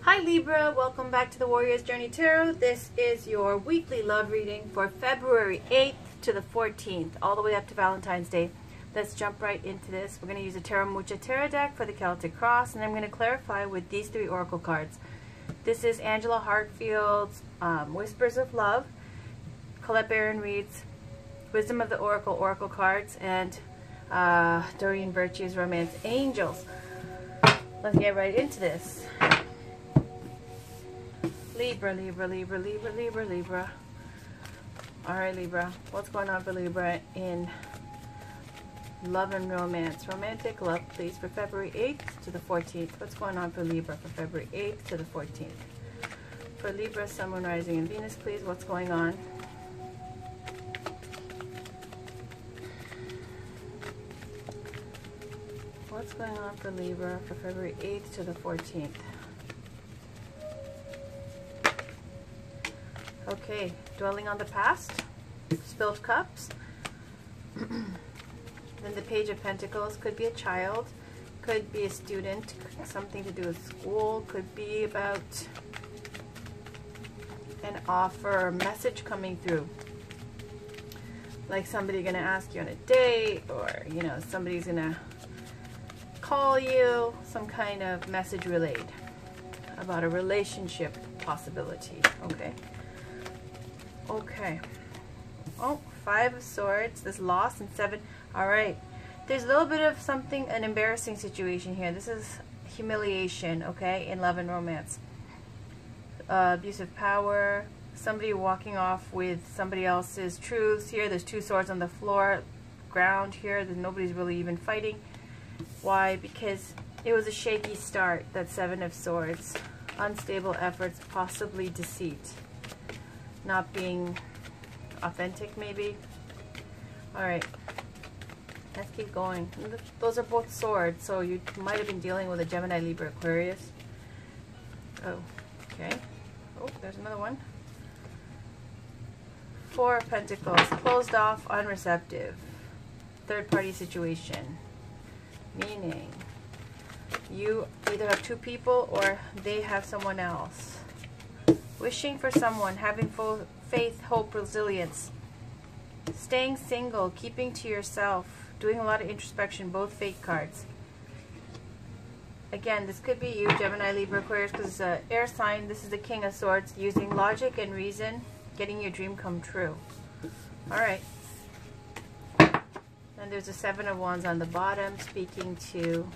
Hi Libra, welcome back to the Warrior's Journey Tarot. This is your weekly love reading for February 8th to the 14th, all the way up to Valentine's Day. Let's jump right into this. We're going to use a Tarot Mucha Tarot deck for the Celtic Cross, and I'm going to clarify with these three oracle cards. This is Angela Hartfield's Whispers of Love, Colette Baron reads Wisdom of the Oracle cards, and Doreen Virtue's Romance Angels. Let's get right into this. Libra, Libra, Libra, Libra, Libra, Libra. Alright, Libra. What's going on for Libra in love and romance? Romantic love, please, for February 8th to the 14th. What's going on for Libra for February 8th to the 14th? For Libra, Sun, Moon, Rising, and Venus, please. What's going on? What's going on for Libra for February 8th to the 14th? Okay, dwelling on the past, spilled cups, then the Page of Pentacles. Could be a child, could be a student, something to do with school, could be about an offer or message coming through. Like somebody gonna ask you on a date, or you know, somebody's gonna call you, some kind of message relayed about a relationship possibility. Okay. Okay. Oh, Five of Swords. This loss and 7. Alright. There's a little bit of something, an embarrassing situation here. This is humiliation, okay, in love and romance. Abuse of power. Somebody walking off with somebody else's truths here. There's two swords on the floor, ground here. Nobody's really even fighting. Why? Because it was a shaky start, that Seven of Swords. Unstable efforts, possibly deceit. Not being authentic, maybe. Alright, let's keep going. Those are both swords, so you might have been dealing with a Gemini, Libra, Aquarius. Oh, okay. Oh, there's another one. Four of Pentacles, closed off, unreceptive. Third party situation. Meaning, you either have two people or they have someone else. Wishing for someone, having full faith, hope, resilience. Staying single, keeping to yourself, doing a lot of introspection, both fake cards. Again, this could be you, Gemini, Libra, Aquarius, because it's an air sign. This is the King of Swords, using logic and reason, getting your dream come true. Alright. And there's a Seven of Wands on the bottom, speaking to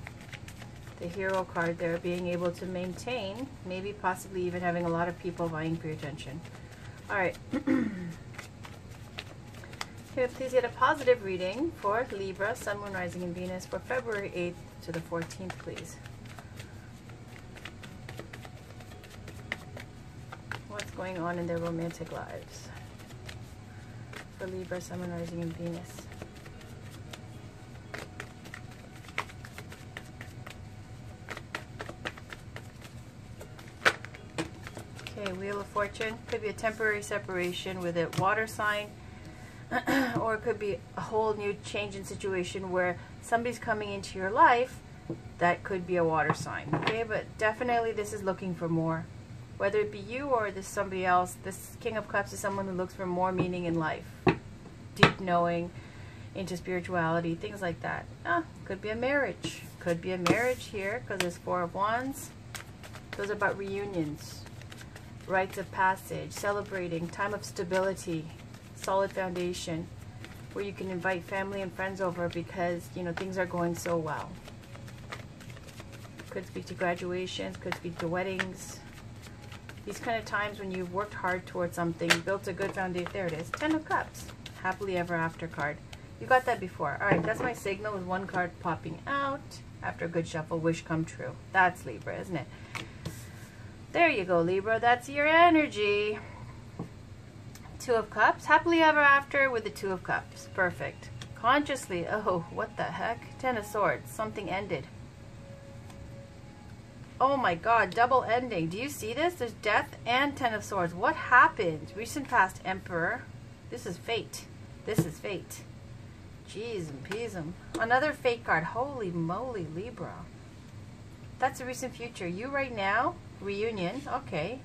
the Hero card there, being able to maintain, maybe possibly even having a lot of people vying for your attention. Alright. Here, please get a positive reading for Libra, Sun, Moon, Rising, and Venus for February 8th to the 14th, please. What's going on in their romantic lives? For Libra, Sun, Moon, Rising, and Venus. Okay, Wheel of Fortune. Could be a temporary separation with a water sign, or it could be a whole new change in situation where somebody's coming into your life that could be a water sign. Okay, but definitely this is looking for more. Whether it be you or this somebody else, this King of Cups is someone who looks for more meaning in life. Deep knowing, into spirituality, things like that. Could be a marriage. Could be a marriage here because there's Four of Wands. Those are about reunions. Rites of passage, celebrating, time of stability, solid foundation, where you can invite family and friends over because, you know, things are going so well. Could speak to graduations, could speak to weddings. These kind of times when you've worked hard towards something, built a good foundation. There it is, Ten of Cups, happily ever after card. You got that before. Alright, that's my signal with one card popping out after a good shuffle. Wish come true. That's Libra, isn't it? There you go, Libra. That's your energy. Two of Cups. Happily ever after with the Two of Cups. Perfect. Consciously. Oh, what the heck? Ten of Swords. Something ended. Oh my God. Double ending. Do you see this? There's Death and Ten of Swords. What happened? Recent past Emperor. This is fate. This is fate. Jeez and peas. Another fate card. Holy moly, Libra. That's a recent future. You right now, reunion, okay.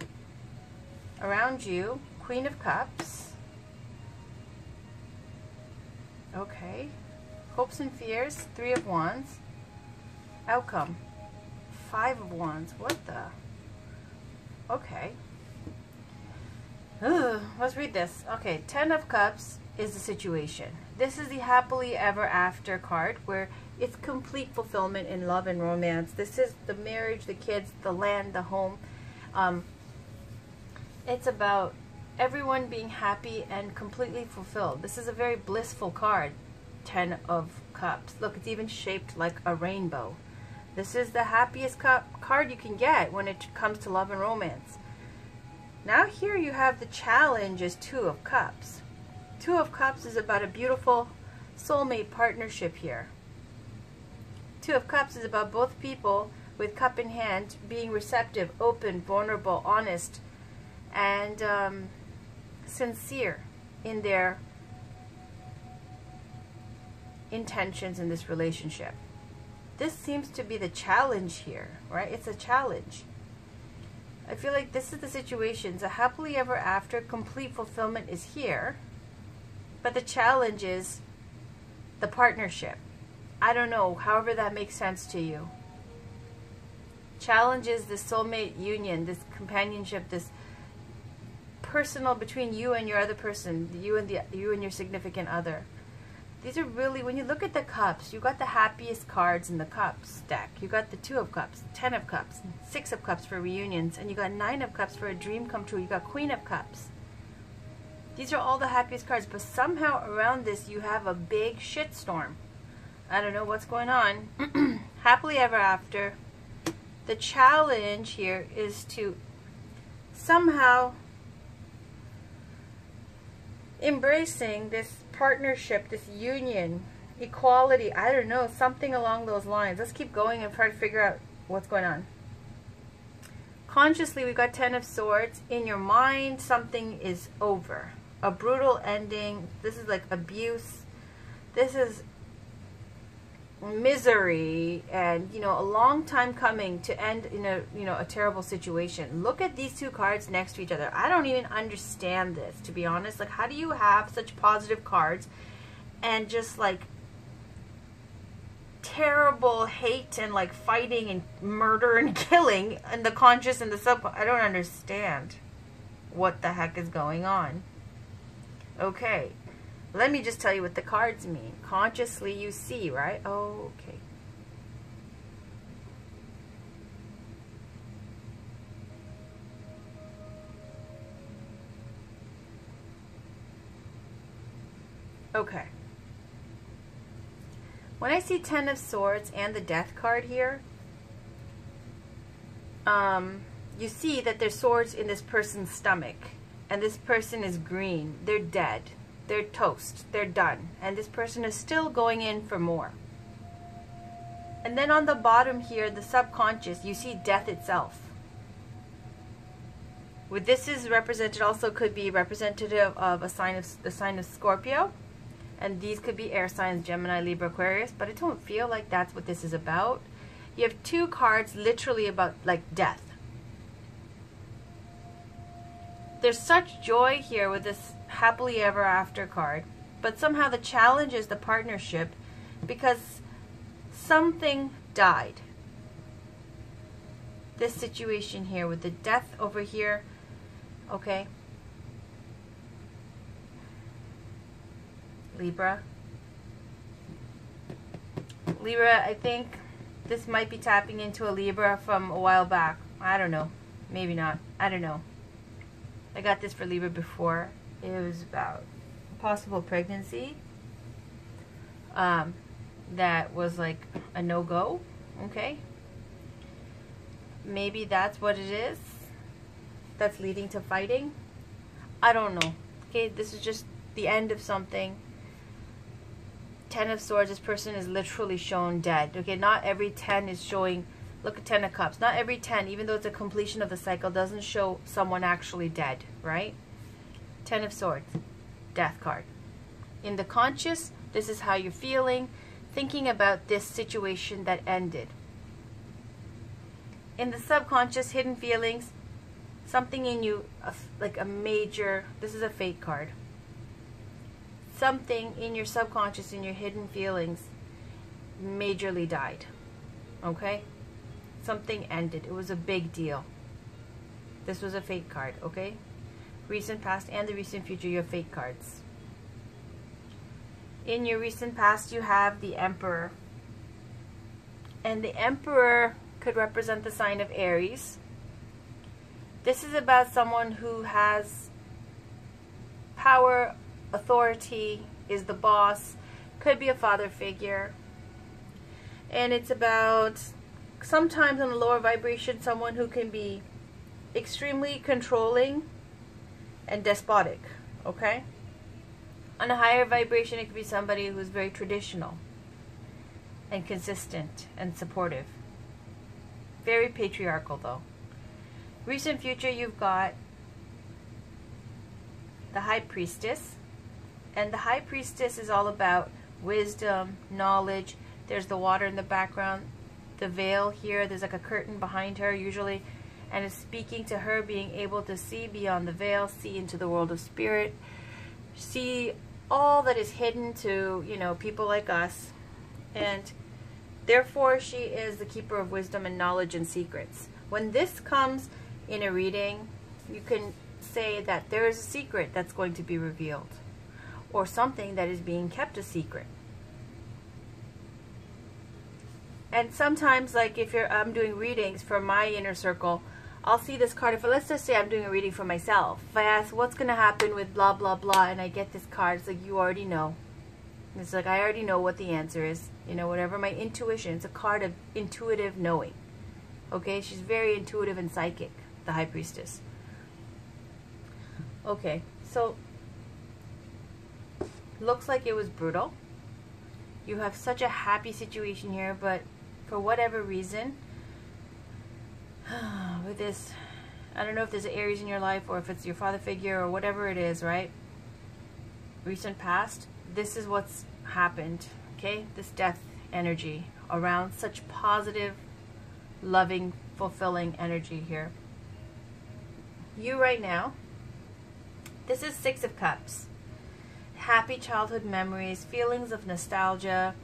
Around you, Queen of Cups. Okay. Hopes and fears, 3 of Wands. Outcome, 5 of Wands. What the? Okay. Ugh, let's read this. Okay, 10 of Cups is the situation. This is the happily ever after card where it's complete fulfillment in love and romance. This is the marriage, the kids, the land, the home. It's about everyone being happy and completely fulfilled. This is a very blissful card, 10 of Cups. Look, it's even shaped like a rainbow. This is the happiest card you can get when it comes to love and romance. Now here you have the challenge is 2 of Cups. 2 of Cups is about a beautiful soulmate partnership here. 2 of Cups is about both people with cup in hand being receptive, open, vulnerable, honest, and sincere in their intentions in this relationship. This seems to be the challenge here, right? It's a challenge. I feel like this is the situation. So happily ever after, complete fulfillment is here. But the challenge is the partnership. I don't know, however that makes sense to you. Challenge is this soulmate union, this companionship, this personal between you and your other person, you and your significant other. These are really, when you look at the cups, you got the happiest cards in the cups deck. You got the 2 of Cups, 10 of Cups, 6 of Cups for reunions, and you got 9 of Cups for a dream come true. You got Queen of Cups. These are all the happiest cards, but somehow around this you have a big shitstorm. I don't know what's going on. Happily ever after. The challenge here is to somehow embracing this partnership, this union, equality, I don't know, something along those lines. Let's keep going and try to figure out what's going on. Consciously, we've got 10 of Swords. In your mind, something is over. A brutal ending. This is like abuse. This is misery, and a long time coming to end in a terrible situation. Look at these 2 cards next to each other. I don't even understand this, to be honest. Like, how do you have such positive cards and just like terrible hate and like fighting and murder and killing in the conscious and the sub? I don't understand what the heck is going on. Okay, let me just tell you what the cards mean. Consciously you see, right? Oh, okay. Okay. When I see 10 of Swords and the Death card here, you see that there's swords in this person's stomach, and this person is green. They're dead. They're toast. They're done. And this person is still going in for more. And then on the bottom here, the subconscious, you see death itself. With this is represented, also could be representative of the sign of Scorpio. And these could be air signs, Gemini, Libra, Aquarius. But I don't feel like that's what this is about. You have 2 cards literally about like death. There's such joy here with this happily ever after card, but somehow the challenge is the partnership because something died. This situation here with the death over here, okay? Libra, I think this might be tapping into a Libra from a while back. I don't know. Maybe not. I don't know. I got this for Libra before. It was about possible pregnancy that was like a no-go. Okay, maybe that's what it is that's leading to fighting. I don't know. Okay, this is just the end of something. 10 of Swords, this person is literally shown dead. Okay, not every 10 is showing. Look at 10 of Cups. Not every 10, even though it's a completion of the cycle, doesn't show someone actually dead, right? 10 of Swords, Death card. In the conscious, this is how you're feeling, thinking about this situation that ended. in the subconscious, hidden feelings, something in you, like a major, this is a fate card. Something in your subconscious, in your hidden feelings, majorly died. Okay? Something ended. It was a big deal. This was a fate card, okay? Recent past and the recent future, you have fate cards. In your recent past, you have the Emperor. And the Emperor could represent the sign of Aries. This is about someone who has power, authority, is the boss, could be a father figure. And it's about, sometimes on the lower vibration, someone who can be extremely controlling and despotic, okay? On a higher vibration, it could be somebody who's very traditional and consistent and supportive. Very patriarchal, though. Recent future, you've got the High Priestess. And the High Priestess is all about wisdom, knowledge. There's the water in the background. The veil here, there's like a curtain behind her usually. And it's speaking to her being able to see beyond the veil, see into the world of spirit, see all that is hidden to, you know, people like us. And therefore, she is the keeper of wisdom and knowledge and secrets. When this comes in a reading, you can say that there is a secret that's going to be revealed, or something that is being kept a secret. And sometimes, like if I'm doing readings for my inner circle, I'll see this card. If let's just say I'm doing a reading for myself, if I ask what's going to happen with blah blah blah, and I get this card, it's like, you already know. It's like, I already know what the answer is. You know, whatever my intuition. It's a card of intuitive knowing. Okay, she's very intuitive and psychic, the High Priestess. Okay, so looks like it was brutal. You have such a happy situation here, but for whatever reason, with this, I don't know if there's an Aries in your life or if it's your father figure or whatever it is, right? Recent past, this is what's happened, okay? This death energy around such positive, loving, fulfilling energy here. You right now, this is Six of Cups. Happy childhood memories, feelings of nostalgia,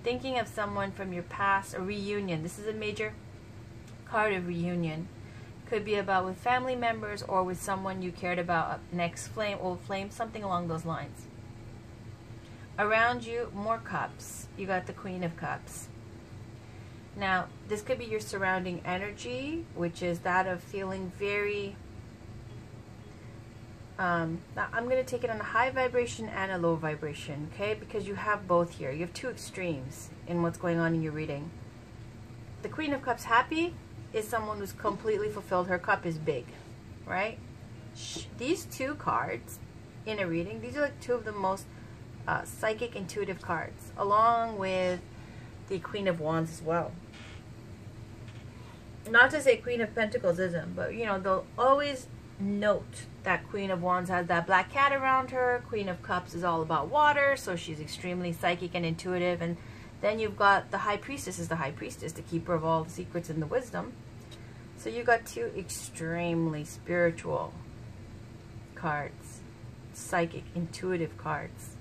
thinking of someone from your past, a reunion. This is a major card of reunion. Could be about with family members or with someone you cared about, next flame, old flame, something along those lines. Around you, more cups. You got the Queen of Cups. Now, this could be your surrounding energy, which is that of feeling very... now, I'm going to take it on a high vibration and a low vibration, okay? Because you have both here. You have two extremes in what's going on in your reading. The Queen of Cups happy is someone who's completely fulfilled. Her cup is big, right? These two cards in a reading, these are like two of the most psychic, intuitive cards, along with the Queen of Wands as well. Not to say Queen of Pentacles isn't, but you know, they'll always note that Queen of Wands has that black cat around her. Queen of Cups is all about water, so she's extremely psychic and intuitive. And then you've got the High Priestess is the High Priestess, the keeper of all the secrets and the wisdom. So you've got two extremely spiritual cards, psychic, intuitive cards.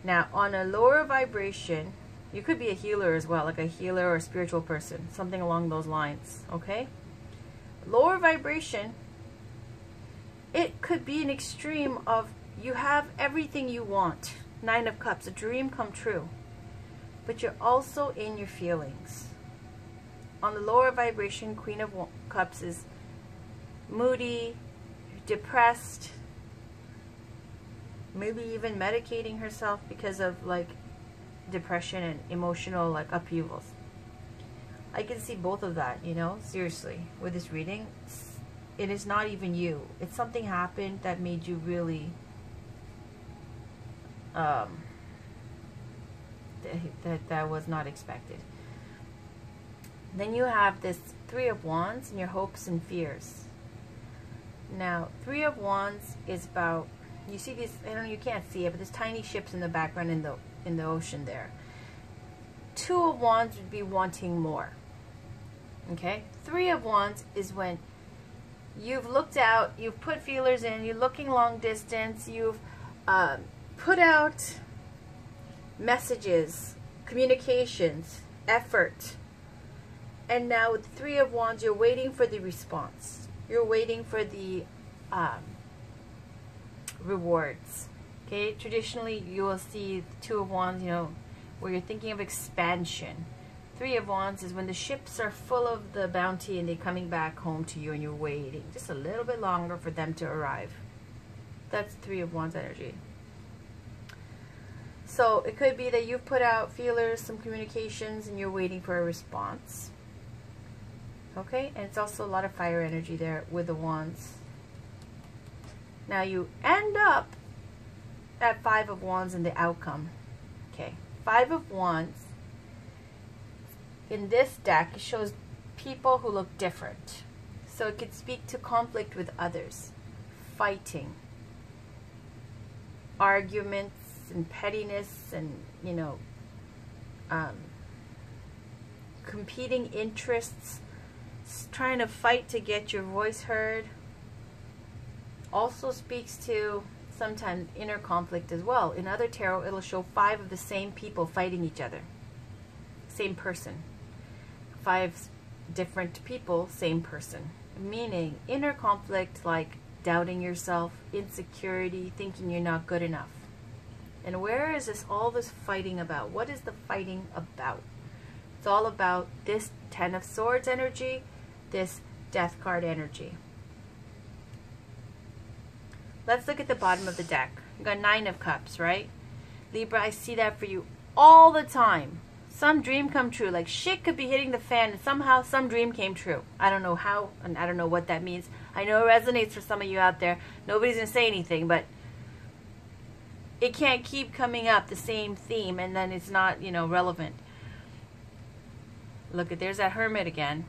Now, on a lower vibration, you could be a healer as well, like a healer or a spiritual person, something along those lines, okay? Lower vibration, it could be an extreme of you have everything you want. Nine of Cups, a dream come true. But you're also in your feelings. On the lower vibration, Queen of Cups is moody, depressed, maybe even medicating herself because of like depression and emotional like upheavals. I can see both of that, you know, seriously, with this reading. It is not even you. It's something happened that made you really that was not expected. Then you have this Three of Wands and your hopes and fears. Now, Three of Wands is about, you see these, I don't know, you can't see it, but there's tiny ships in the background in the ocean there. Two of Wands would be wanting more. Okay? Three of Wands is when you've looked out, you've put feelers in, you're looking long distance, you've put out messages, communications, effort. And now with the Three of Wands, you're waiting for the response. You're waiting for the rewards. Okay, traditionally you will see the Two of Wands, you know, where you're thinking of expansion. Three of Wands is when the ships are full of the bounty and they're coming back home to you and you're waiting just a little bit longer for them to arrive. That's Three of Wands energy. So it could be that you've put out feelers, some communications, and you're waiting for a response. Okay, and it's also a lot of fire energy there with the Wands. Now you end up at Five of Wands in the outcome. Okay, Five of Wands in this deck shows people who look different. So it could speak to conflict with others, fighting, arguments and pettiness, and, you know, competing interests, trying to fight to get your voice heard. Also speaks to sometimes inner conflict as well. In other tarot, it'll show five of the same people fighting each other. Same person. Five different people, same person. Meaning inner conflict, like doubting yourself, insecurity, thinking you're not good enough. And where is all this fighting about? What is the fighting about? It's all about this Ten of Swords energy, this Death card energy. Let's look at the bottom of the deck. You got Nine of Cups, right? Libra, I see that for you all the time. Some dream come true. Like shit could be hitting the fan and somehow some dream came true. I don't know how and I don't know what that means. I know it resonates for some of you out there. Nobody's going to say anything, but it can't keep coming up the same theme and then it's not, you know, relevant. Look at, there's that Hermit again.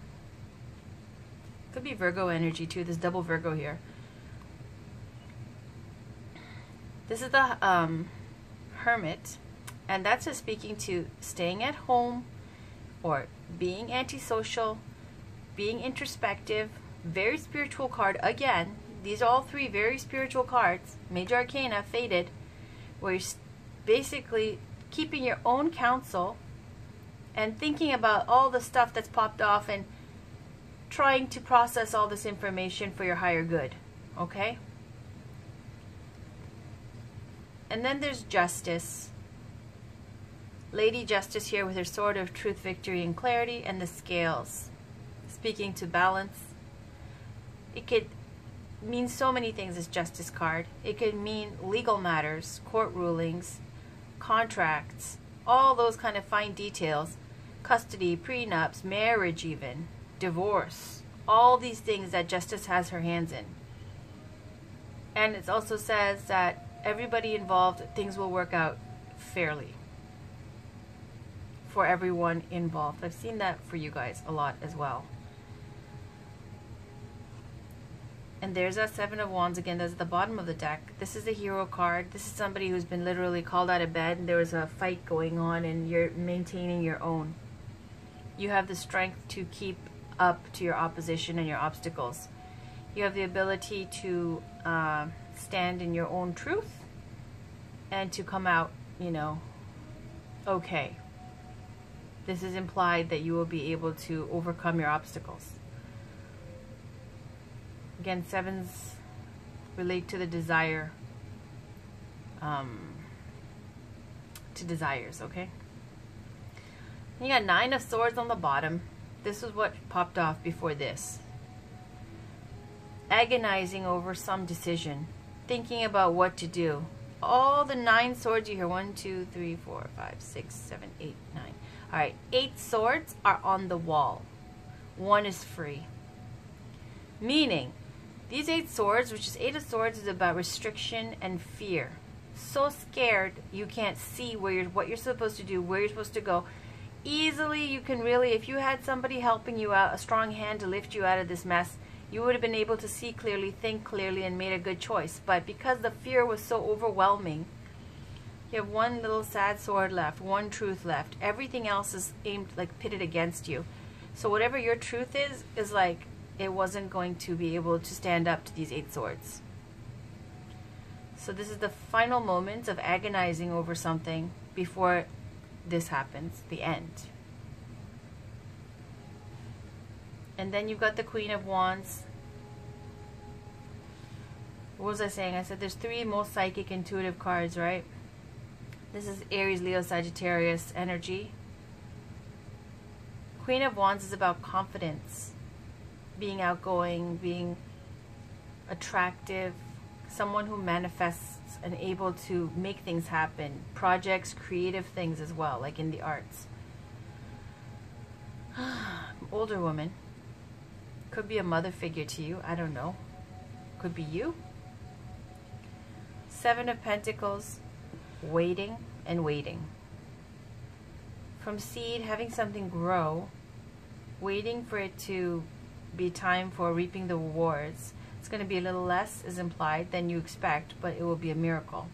Could be Virgo energy too. There's double Virgo here. This is the Hermit, and that's just speaking to staying at home or being antisocial, being introspective. Very spiritual card again. These are all three very spiritual cards. Major Arcana, Faded, where you're basically keeping your own counsel and thinking about all the stuff that's popped off and trying to process all this information for your higher good. Okay? And then there's Justice. Lady Justice here with her sword of truth, victory, and clarity, and the scales. Speaking to balance. It could mean so many things, this Justice card. It could mean legal matters, court rulings, contracts, all those kind of fine details. Custody, prenups, marriage even, divorce. All these things that Justice has her hands in. And it also says that everybody involved, things will work out fairly for everyone involved. I've seen that for you guys a lot as well. And there's that Seven of Wands again. That's at the bottom of the deck. This is the Hero card. This is somebody who's been literally called out of bed and there was a fight going on and you're maintaining your own. You have the strength to keep up to your opposition and your obstacles. You have the ability to stand in your own truth and to come out, you know, okay. This is implied that you will be able to overcome your obstacles. Again, sevens relate to the desire, to desires, okay? You got Nine of Swords on the bottom. This is what popped off before this. Agonizing over some decision, thinking about what to do. All the 9 swords you hear, 1, 2, 3, 4, 5, 6, 7, 8, 9. All right, 8 swords are on the wall. 1 is free. Meaning, these 8 swords, which is 8 of Swords, is about restriction and fear. So scared you can't see what you're supposed to do, where you're supposed to go. Easily, you can really, if you had somebody helping you out, a strong hand to lift you out of this mess, you would have been able to see clearly, think clearly, and made a good choice. But because the fear was so overwhelming, you have 1 little sad sword left, 1 truth left. Everything else is aimed, like pitted against you. So whatever your truth is like, it wasn't going to be able to stand up to these 8 swords. So this is the final moments of agonizing over something before this happens, the end. And then you've got the Queen of Wands. What was I saying? I said there's 3 most psychic, intuitive cards, right? This is Aries, Leo, Sagittarius energy. Queen of Wands is about confidence, being outgoing, being attractive, someone who manifests and able to make things happen, projects, creative things as well, like in the arts. Older woman. Could be a mother figure to you, I don't know. Could be you. 7 of Pentacles, waiting and waiting. From seed, having something grow, waiting for it to be time for reaping the rewards. It's going to be a little less, is implied, than you expect, but it will be a miracle.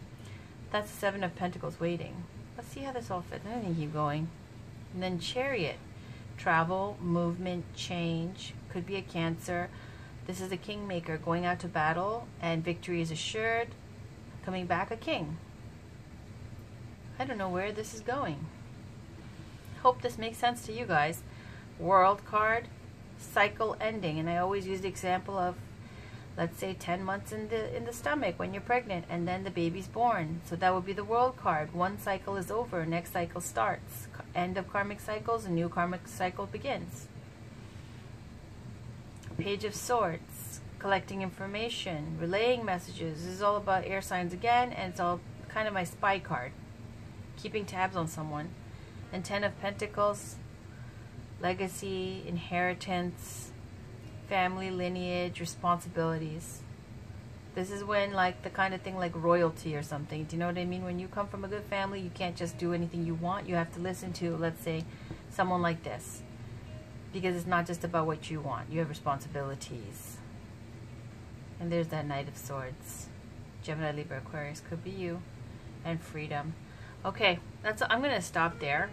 That's 7 of Pentacles, waiting. Let's see how this all fits. I'm going to keep going. And then Chariot. Travel, movement, change. Could be a Cancer. This is a kingmaker, going out to battle, and victory is assured. Coming back a king. I don't know where this is going. Hope this makes sense to you guys. World card, cycle ending, and I always use the example of, let's say 10 months in the stomach when you're pregnant, and then the baby's born. So that would be the World card. One cycle is over, next cycle starts. End of karmic cycles, a new karmic cycle begins. Page of Swords, collecting information, relaying messages. This is all about air signs again, and it's all kind of my spy card, keeping tabs on someone. And 10 of Pentacles, legacy, inheritance, family, lineage, responsibilities. This is when, like, the kind of thing like royalty or something. Do you know what I mean? When you come from a good family, you can't just do anything you want. You have to listen to, let's say, someone like this. Because it's not just about what you want. You have responsibilities. And there's that Knight of Swords. Gemini, Libra, Aquarius, could be you. And freedom. Okay, I'm going to stop there.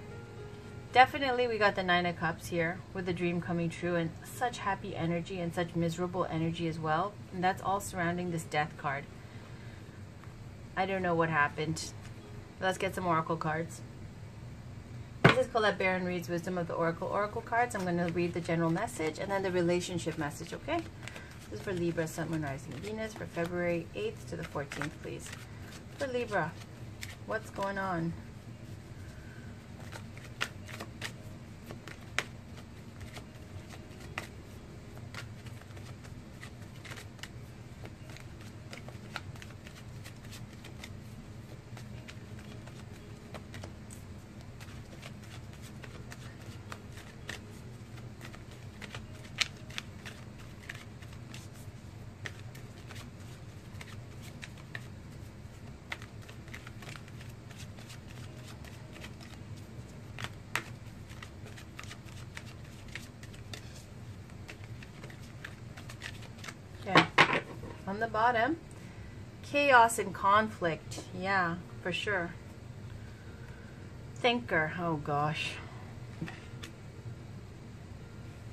Definitely we got the 9 of Cups here with the dream coming true, and such happy energy and such miserable energy as well. And that's all surrounding this Death card. I don't know what happened. Let's get some Oracle cards. This is Colette Baron reads Wisdom of the Oracle cards. I'm going to read the general message and then the relationship message, okay? This is for Libra, Sun, Moon, Rising, Venus for February 8th to the 14th, please. For Libra, what's going on? Okay, on the bottom, chaos and conflict. Yeah, for sure. Thinker. Oh gosh.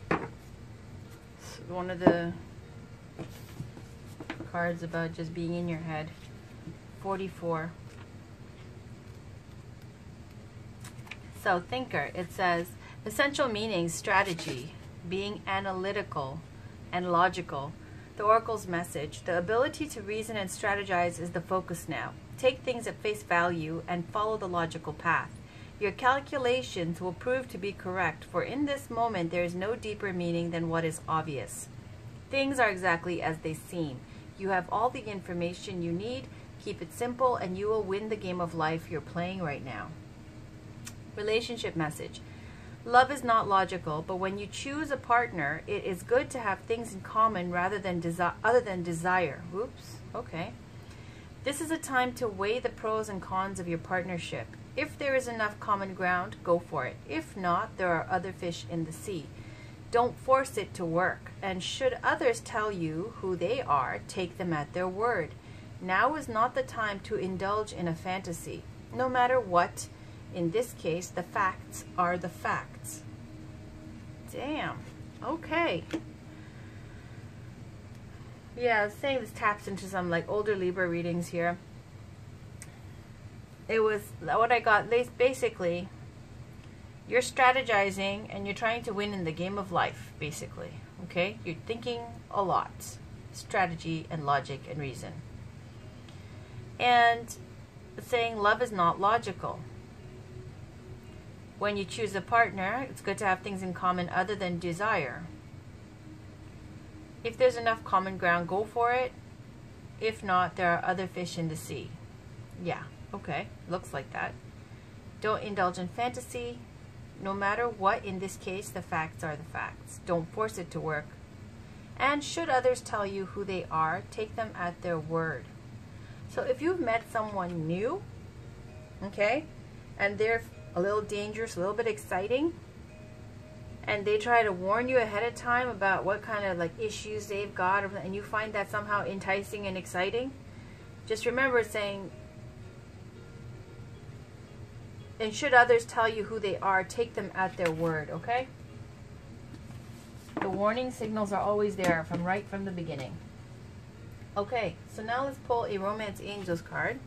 It's one of the cards about just being in your head. 44. So thinker, it says essential meanings, strategy, being analytical and logical. The Oracle's message, the ability to reason and strategize is the focus now. Take things at face value and follow the logical path. Your calculations will prove to be correct, for in this moment there is no deeper meaning than what is obvious. Things are exactly as they seem. You have all the information you need. Keep it simple and you will win the game of life you're playing right now. Relationship message. Love is not logical, but when you choose a partner, it is good to have things in common rather than other than desire. Oops, okay. This is a time to weigh the pros and cons of your partnership. If there is enough common ground, go for it. If not, there are other fish in the sea. Don't force it to work. And should others tell you who they are, take them at their word. Now is not the time to indulge in a fantasy. No matter what, in this case, the facts are the facts. Damn. Okay. Yeah, I was saying this taps into some like older Libra readings here. It was what I got. Basically, you're strategizing and you're trying to win in the game of life, basically. Okay? You're thinking a lot. Strategy and logic and reason. And saying love is not logical. When you choose a partner, it's good to have things in common other than desire. If there's enough common ground, go for it. If not, there are other fish in the sea. Yeah, okay, looks like that. Don't indulge in fantasy. No matter what, in this case, the facts are the facts. Don't force it to work. And should others tell you who they are, take them at their word. So if you've met someone new, okay, and they're a little dangerous, a little bit exciting, and they try to warn you ahead of time about what kind of like issues they've got, and you find that somehow enticing and exciting, just remember saying, and should others tell you who they are, take them at their word, okay? The warning signals are always there right from the beginning. Okay, so now let's pull a Romance Angels card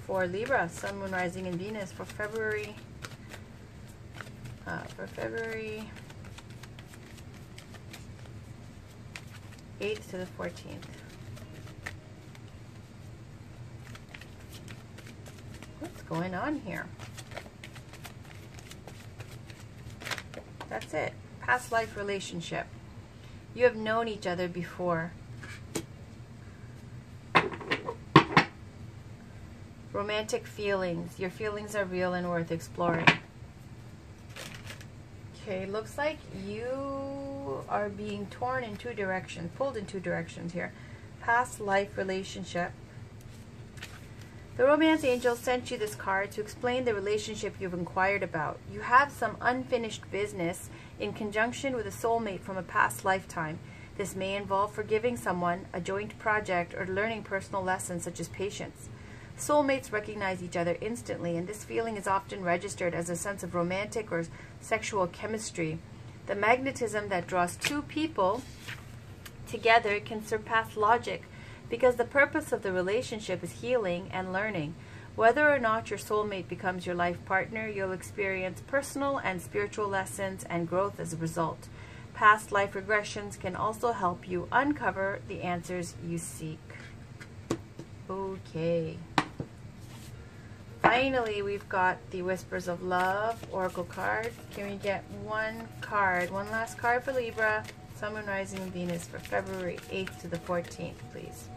for Libra, Sun, Moon, Rising, and Venus for February 8th to the 14th. What's going on here? That's it. Past life relationship. You have known each other before. Romantic feelings. Your feelings are real and worth exploring. Okay, looks like you are being torn in two directions, pulled in two directions here. Past life relationship. The Romance Angel sent you this card to explain the relationship you've inquired about. You have some unfinished business in conjunction with a soulmate from a past lifetime. This may involve forgiving someone, a joint project, or learning personal lessons such as patience. Soulmates recognize each other instantly, and this feeling is often registered as a sense of romantic or sexual chemistry. The magnetism that draws two people together can surpass logic, because the purpose of the relationship is healing and learning. Whether or not your soulmate becomes your life partner, you'll experience personal and spiritual lessons and growth as a result. Past life regressions can also help you uncover the answers you seek. Okay. Finally, we've got the Whispers of Love Oracle card. Can we get one card, one last card for Libra, Sun, Moon, Rising, and Venus for February 8th to the 14th, please?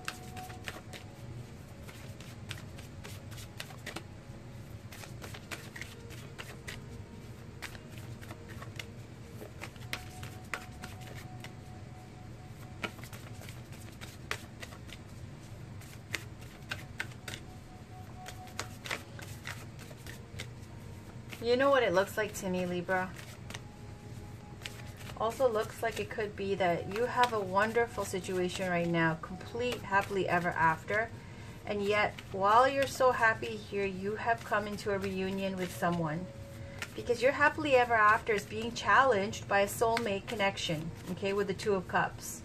You know what it looks like to me, Libra? Also looks like it could be that you have a wonderful situation right now, complete happily ever after, and yet while you're so happy here, you have come into a reunion with someone, because your happily ever after is being challenged by a soulmate connection, okay, with the Two of Cups.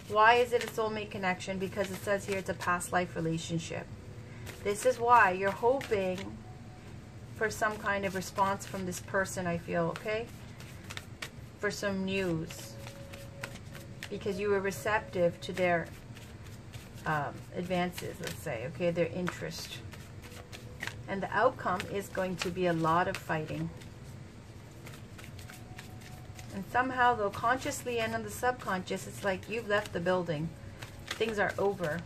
Why is it a soulmate connection? Because it says here it's a past life relationship. This is why you're hoping for some kind of response from this person, I feel, okay? For some news. Because you were receptive to their advances, let's say, okay? Their interest. And the outcome is going to be a lot of fighting. And somehow, though, consciously and on the subconscious, it's like you've left the building. Things are over.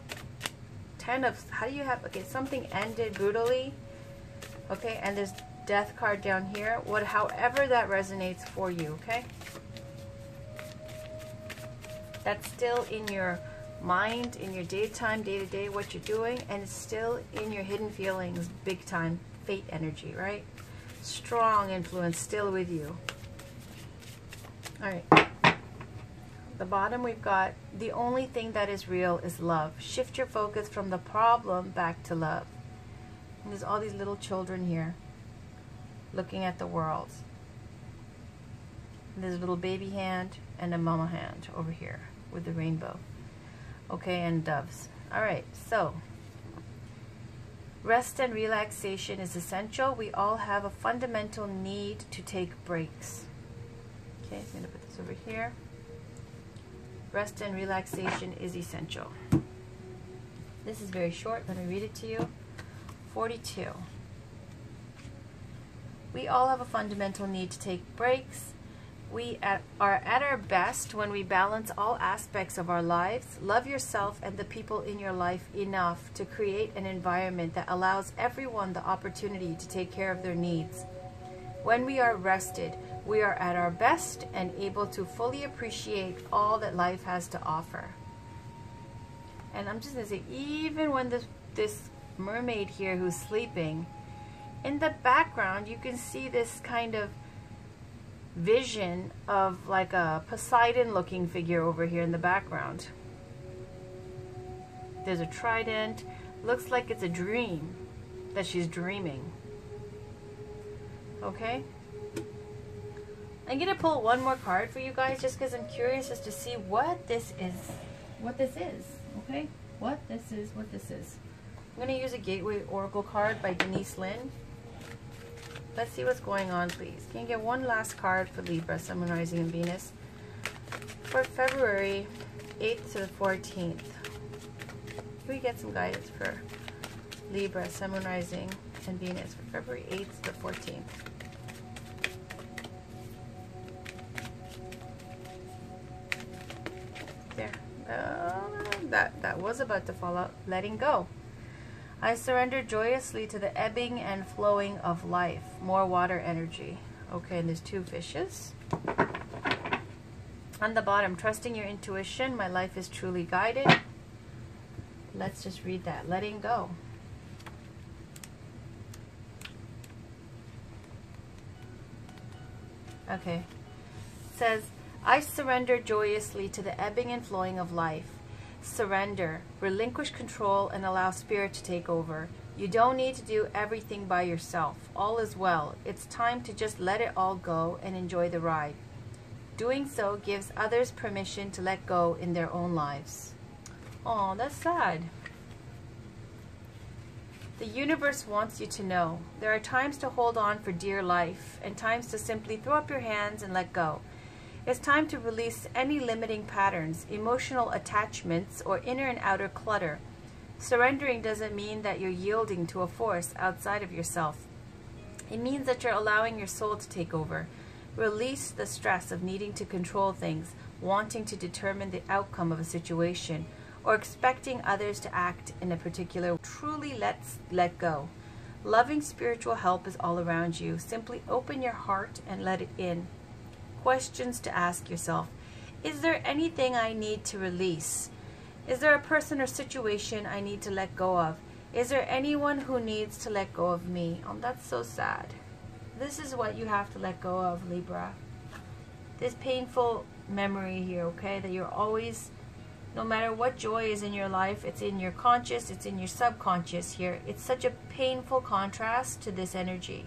10 of, how do you have, okay, something ended brutally. Okay, and there's Death card down here. However that resonates for you, okay? That's still in your mind, in your daytime, day-to-day, what you're doing, and it's still in your hidden feelings, big time, fate energy, right? Strong influence still with you. All right. The bottom we've got, the only thing that is real is love. Shift your focus from the problem back to love. And there's all these little children here looking at the world. There's a little baby hand and a mama hand over here with the rainbow. Okay, and doves. All right, so rest and relaxation is essential. We all have a fundamental need to take breaks. Okay, I'm going to put this over here. Rest and relaxation is essential. This is very short. Let me read it to you. 42. We all have a fundamental need to take breaks. We are at our best when we balance all aspects of our lives. Love yourself and the people in your life enough to create an environment that allows everyone the opportunity to take care of their needs. When we are rested, we are at our best and able to fully appreciate all that life has to offer. And I'm just going to say, even when this mermaid here who's sleeping, in the background you can see this kind of vision of like a Poseidon looking figure over here in the background. There's a trident. Looks like it's a dream that she's dreaming. Okay, I'm gonna pull one more card for you guys just because I'm curious as to see what this is. Okay, what this is. I'm gonna use a Gateway Oracle card by Denise Lynn. Let's see what's going on, please. Can you get one last card for Libra, Sun, Moon, Rising, and Venus for February 8th to the 14th? Can we get some guidance for Libra, Sun, Moon, Rising, and Venus for February 8th to the 14th? There. That was about to fall out. Letting go. I surrender joyously to the ebbing and flowing of life. More water energy. Okay, and there's two fishes. On the bottom, trusting your intuition. My life is truly guided. Let's just read that. Letting go. Okay. It says, I surrender joyously to the ebbing and flowing of life. Surrender, relinquish control, and allow spirit to take over. You don't need to do everything by yourself. All is well. It's time to just let it all go and enjoy the ride. Doing so gives others permission to let go in their own lives. Oh, that's sad. The universe wants you to know there are times to hold on for dear life and times to simply throw up your hands and let go. It's time to release any limiting patterns, emotional attachments, or inner and outer clutter. Surrendering doesn't mean that you're yielding to a force outside of yourself. It means that you're allowing your soul to take over. Release the stress of needing to control things, wanting to determine the outcome of a situation, or expecting others to act in a particular way. Truly let go. Loving spiritual help is all around you. Simply open your heart and let it in. Questions to ask yourself. Is there anything I need to release? Is there a person or situation I need to let go of? Is there anyone who needs to let go of me? That's so sad. This is what you have to let go of, Libra. This painful memory here, okay? That you're always, no matter what joy is in your life, it's in your conscious, it's in your subconscious here. It's such a painful contrast to this energy.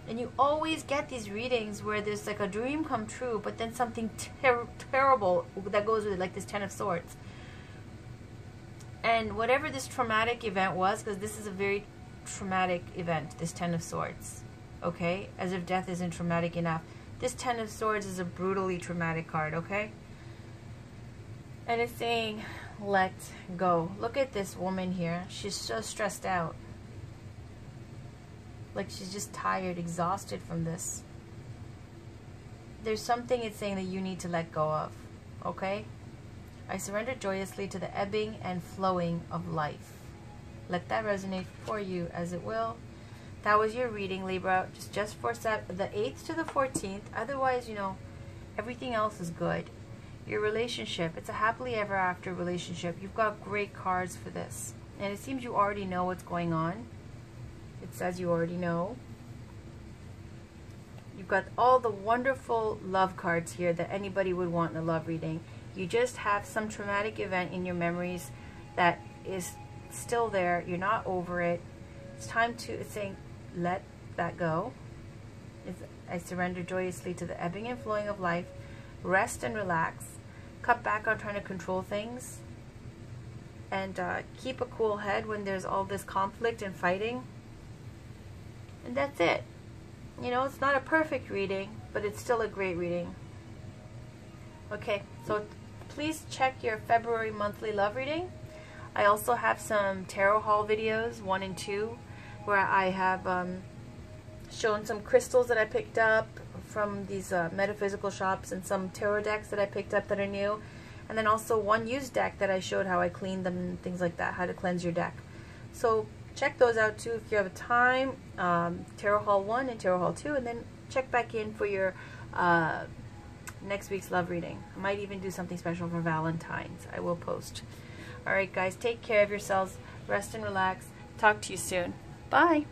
And you always get these readings where there's like a dream come true, but then something terrible that goes with it, like this Ten of Swords. And whatever this traumatic event was, because this is a very traumatic event, this Ten of Swords, okay? As if death isn't traumatic enough. This Ten of Swords is a brutally traumatic card, okay? And it's saying, let go. Look at this woman here. She's so stressed out. Like she's just tired, exhausted from this. There's something it's saying that you need to let go of, okay? I surrender joyously to the ebbing and flowing of life. Let that resonate for you as it will. That was your reading, Libra, just for the 8th to the 14th. Otherwise, you know, everything else is good. Your relationship, it's a happily ever after relationship. You've got great cards for this. And it seems you already know what's going on. It says you already know. You've got all the wonderful love cards here that anybody would want in a love reading. You just have some traumatic event in your memories that is still there. You're not over it. It's time to, it's saying, let that go. is I surrender joyously to the ebbing and flowing of life. Rest and relax. Cut back on trying to control things. And keep a cool head when there's all this conflict and fighting. And that's it. You know, it's not a perfect reading, but it's still a great reading. Okay, so please check your February monthly love reading. I also have some tarot haul videos, 1 and 2, where I have shown some crystals that I picked up from these metaphysical shops, and some tarot decks that I picked up that are new. And then also one used deck that I showed how I cleaned them and things like that, how to cleanse your deck. So check those out too if you have a time. Tarot Haul 1 and Tarot Haul 2, and then check back in for your next week's love reading. I might even do something special for Valentine's. I will post. Alright guys, take care of yourselves. Rest and relax. Talk to you soon. Bye.